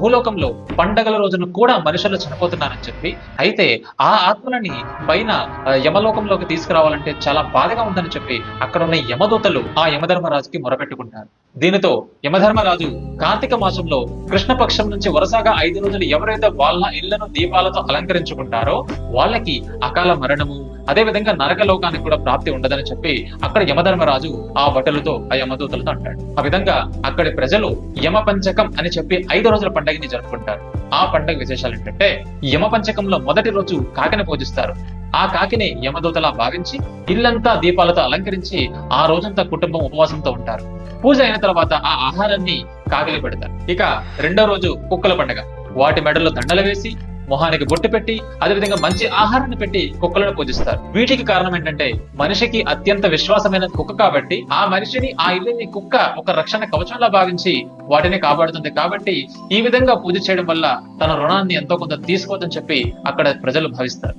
భూలోకంలో పండగల రోజున కూడా మనుషులు చనిపోతున్నారని చెప్పి, అయితే ఆ ఆత్మలని పైన యమలోకంలోకి తీసుకురావాలంటే చాలా బాధగా ఉందని చెప్పి అక్కడ ఉన్న యమదూతలు ఆ యమధర్మరాజుకి మొరపెట్టుకుంటారు. దీనితో యమధర్మరాజు కార్తీక మాసంలో కృష్ణపక్షం నుంచి వరుసగా 5 రోజులు ఎవరైతే వాళ్ళ ఇళ్లను దీపాలతో అలంకరించుకుంటారో వాళ్ళకి అకాల మరణము, అదే విధంగా నరకలోకానికి కూడా ప్రాప్తి ఉండదని చెప్పి అక్కడ యమధర్మరాజు ఆ భటులతో ఆ యమదూతలతో అంటాడు. ఆ విధంగా అక్కడి ప్రజలు యమ పంచకం అని చెప్పి 5 రోజుల పండుగని జరుపుకుంటారు. ఆ పండుగ విశేషాలు ఏంటంటే, యమ పంచకంలో మొదటి రోజు కాకిని పూజిస్తారు. ఆ కాకిని యమదూతలా భావించి ఇల్లంతా దీపాలతో అలంకరించి ఆ రోజంతా కుటుంబం ఉపవాసంతో ఉంటారు. పూజ అయిన తర్వాత ఆ ఆహారాన్ని కాకిలి పెడతారు. ఇక రెండో రోజు కుక్కల పండుగ. వాటి మెడల్లో దండలు వేసి, మొహానికి బొట్టు పెట్టి, అదేవిధంగా మంచి ఆహారాన్ని పెట్టి కుక్కలను పూజిస్తారు. వీటికి కారణం ఏంటంటే, మనిషికి అత్యంత విశ్వాసమైన కుక్క కాబట్టి ఆ మనిషిని, ఆ ఇల్లుని కుక్క ఒక రక్షణ కవచంలా భావించి వాటిని కాపాడుతుంది. కాబట్టి ఈ విధంగా పూజ చేయడం వల్ల తన రుణాన్ని ఎంతో కొంత తీసుకోవచ్చని చెప్పి అక్కడ ప్రజలు భావిస్తారు.